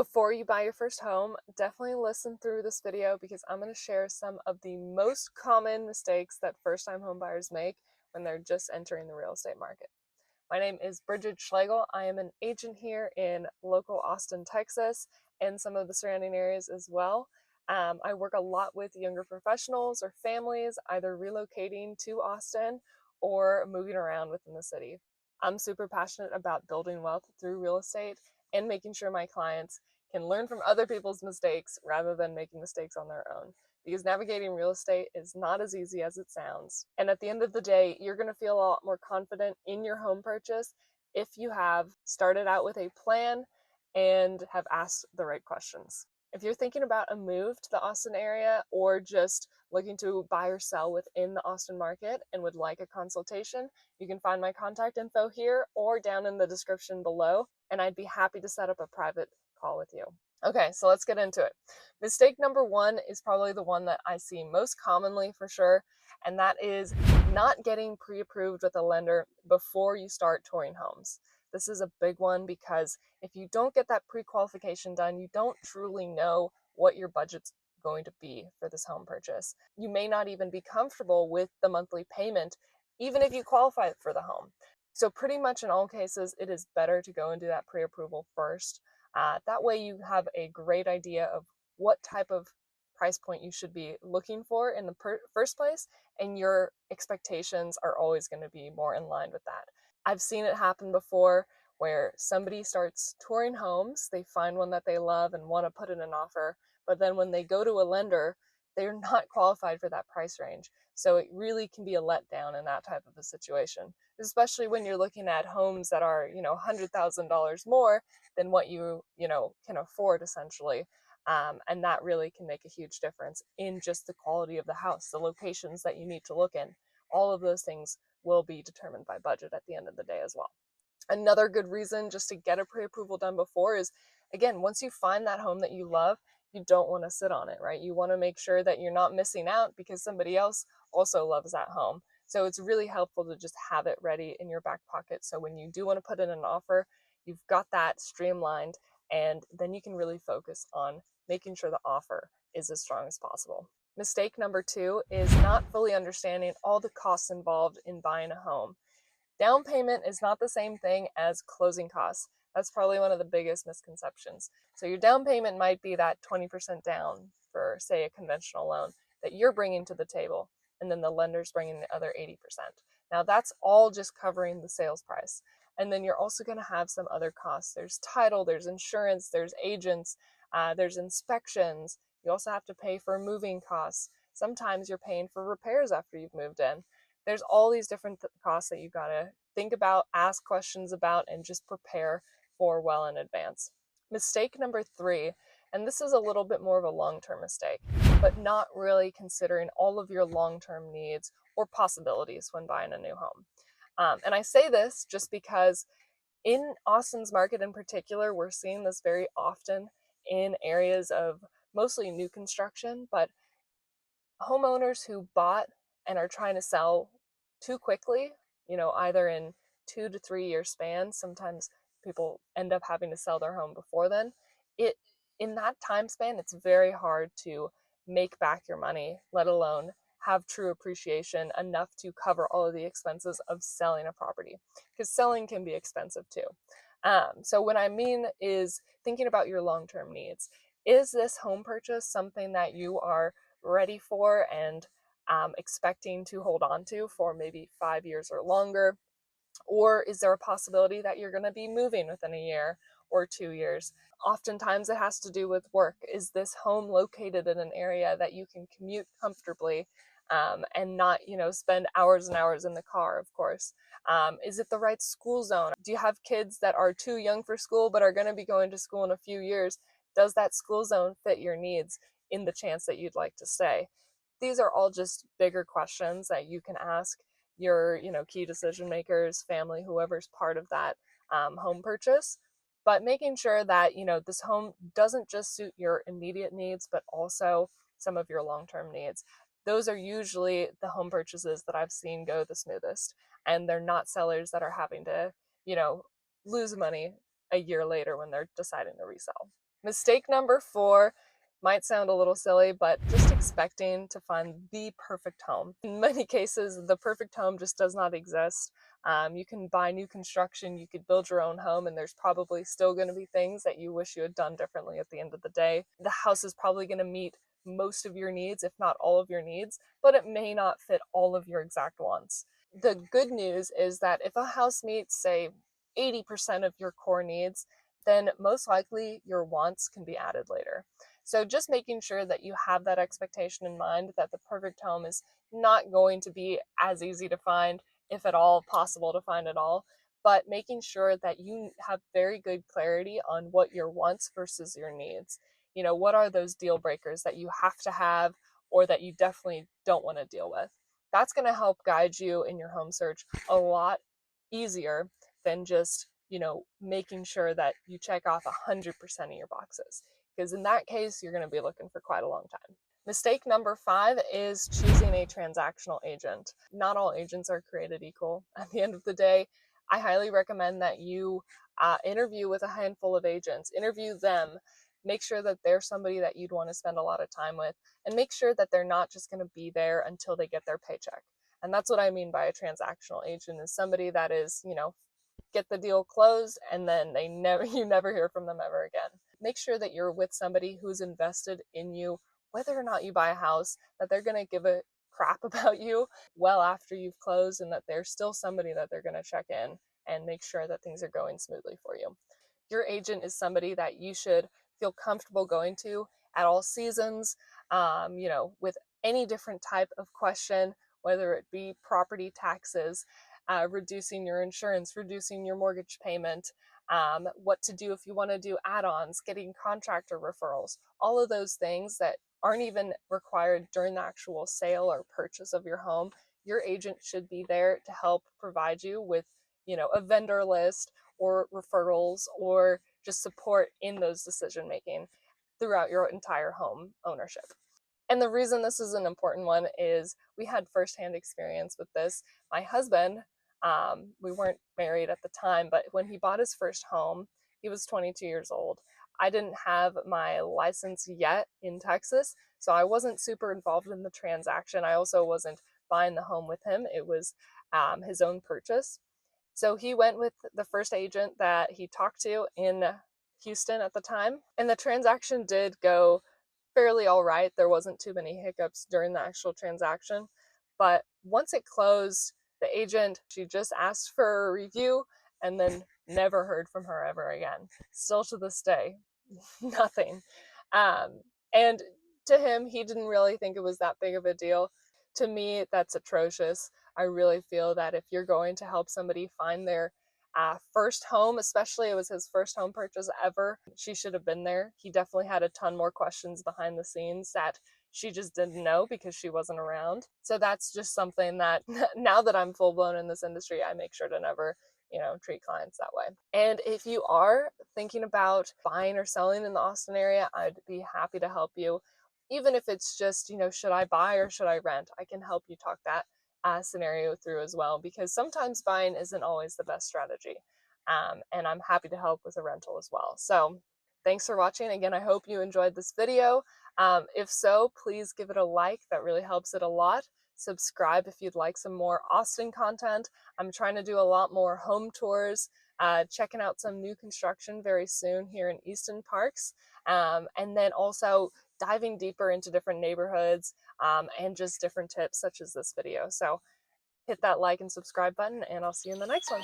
Before you buy your first home, definitely listen through this video because I'm going to share some of the most common mistakes that first-time home buyers make when they're just entering the real estate market. My name is Brigid Schlegel. I am an agent here in local Austin, Texas, and some of the surrounding areas as well. I work a lot with younger professionals or families, either relocating to Austin or moving around within the city. I'm super passionate about building wealth through real estate and making sure my clients can learn from other people's mistakes rather than making mistakes on their own. Because navigating real estate is not as easy as it sounds. And at the end of the day, you're going to feel a lot more confident in your home purchase if you have started out with a plan and have asked the right questions. If you're thinking about a move to the Austin area or just looking to buy or sell within the Austin market and would like a consultation, you can find my contact info here or down in the description below, and I'd be happy to set up a private call with you. Okay, so let's get into it. Mistake number one is probably the one that I see most commonly for sure, and that is not getting pre-approved with a lender before you start touring homes. This is a big one because if you don't get that pre-qualification done, you don't truly know what your budget's going to be for this home purchase. You may not even be comfortable with the monthly payment, even if you qualify for the home. So pretty much in all cases, it is better to go and do that pre-approval first. That way you have a great idea of what type of price point you should be looking for in the first place, and your expectations are always going to be more in line with that. I've seen it happen before where somebody starts touring homes, they find one that they love and want to put in an offer, but then when they go to a lender, they're not qualified for that price range. So it really can be a letdown in that type of a situation, especially when you're looking at homes that are, $100,000 more than what you can afford essentially. And that really can make a huge difference in just the quality of the house, the locations that you need to look in. All of those things will be determined by budget at the end of the day as well. Another good reason just to get a pre-approval done before is, again, once you find that home that you love, you don't want to sit on it, right? You want to make sure that you're not missing out because somebody else also loves that home. So it's really helpful to just have it ready in your back pocket. So when you do want to put in an offer, you've got that streamlined, and then you can really focus on making sure the offer is as strong as possible. Mistake number two is not fully understanding all the costs involved in buying a home. Down payment is not the same thing as closing costs. That's probably one of the biggest misconceptions. So your down payment might be that 20% down for, say, a conventional loan that you're bringing to the table, and then the lender's bringing the other 80%. Now that's all just covering the sales price. And then you're also going to have some other costs. There's title, there's insurance, there's agents, there's inspections. You also have to pay for moving costs. Sometimes you're paying for repairs after you've moved in. There's all these different costs that you gotta think about, ask questions about, and just prepare for well in advance. Mistake number three, and this is a little bit more of a long-term mistake, but not really considering all of your long-term needs or possibilities when buying a new home. And I say this just because in Austin's market in particular, we're seeing this very often in areas of mostly new construction, but homeowners who bought and are trying to sell too quickly, either in 2 to 3 year spans. Sometimes people end up having to sell their home before then. In that time span, it's very hard to make back your money, let alone have true appreciation enough to cover all of the expenses of selling a property, because selling can be expensive too. So what I mean is thinking about your long-term needs. Is this home purchase something that you are ready for and expecting to hold on to for maybe 5 years or longer? Or is there a possibility that you're going to be moving within a year or 2 years? Oftentimes it has to do with work. Is this home located in an area that you can commute comfortably and not, spend hours and hours in the car, of course? Is it the right school zone? Do you have kids that are too young for school but are going to be going to school in a few years? Does that school zone fit your needs in the chance that you'd like to stay? These are all just bigger questions that you can ask your key decision makers, family, whoever's part of that home purchase. But making sure that this home doesn't just suit your immediate needs, but also some of your long-term needs. Those are usually the home purchases that I've seen go the smoothest, and they're not sellers that are having to lose money a year later when they're deciding to resell. Mistake number 4 might sound a little silly, but just expecting to find the perfect home. In many cases, the perfect home just does not exist. You can buy new construction, you could build your own home, and there's probably still going to be things that you wish you had done differently at the end of the day. The house is probably going to meet most of your needs, if not all of your needs, but it may not fit all of your exact wants. The good news is that if a house meets, say, 80% of your core needs, then most likely your wants can be added later. So just making sure that you have that expectation in mind that the perfect home is not going to be as easy to find, if at all possible to find at all, but making sure that you have very good clarity on what your wants versus your needs. You know, what are those deal breakers that you have to have or that you definitely don't want to deal with? That's going to help guide you in your home search a lot easier than just, making sure that you check off 100% of your boxes. Because in that case, you're going to be looking for quite a long time. Mistake number 5 is choosing a transactional agent. Not all agents are created equal. At the end of the day, I highly recommend that you interview with a handful of agents, interview them, make sure that they're somebody that you'd want to spend a lot of time with, and make sure that they're not just going to be there until they get their paycheck. And that's what I mean by a transactional agent, is somebody that is, get the deal closed and then you never hear from them ever again. Make sure that you're with somebody who's invested in you, whether or not you buy a house, that they're going to give a crap about you well after you've closed, and that they're still somebody that they're going to check in and make sure that things are going smoothly for you. Your agent is somebody that you should feel comfortable going to at all seasons, with any different type of question, whether it be property taxes, reducing your insurance, reducing your mortgage payment, what to do if you want to do add-ons, getting contractor referrals, all of those things that aren't even required during the actual sale or purchase of your home. Your agent should be there to help provide you with, a vendor list or referrals or just support in those decision making throughout your entire home ownership. And the reason this is an important one is we had firsthand experience with this. My husband, we weren't married at the time, but when he bought his first home, he was 22 years old. I didn't have my license yet in Texas, so I wasn't super involved in the transaction. I also wasn't buying the home with him. It was his own purchase. So he went with the first agent that he talked to in Houston at the time, and the transaction did go fairly all right. There wasn't too many hiccups during the actual transaction. But once it closed, the agent, she just asked for a review and then never heard from her ever again. Still to this day, nothing. And to him, he didn't really think it was that big of a deal. To me, that's atrocious. I really feel that if you're going to help somebody find their first home, especially it was his first home purchase ever, she should have been there. He definitely had a ton more questions behind the scenes that she just didn't know because she wasn't around. So that's just something that now that I'm full blown in this industry, I make sure to never, treat clients that way. And if you are thinking about buying or selling in the Austin area, I'd be happy to help you. Even if it's just, should I buy or should I rent? I can help you talk that scenario through as well, because sometimes buying isn't always the best strategy. And I'm happy to help with a rental as well. So thanks for watching. Again, I hope you enjoyed this video. If so, please give it a like. That really helps it a lot. Subscribe if you'd like some more Austin content. I'm trying to do a lot more home tours, checking out some new construction very soon here in Easton Parks, and then also diving deeper into different neighborhoods and just different tips such as this video. So hit that like and subscribe button, and I'll see you in the next one.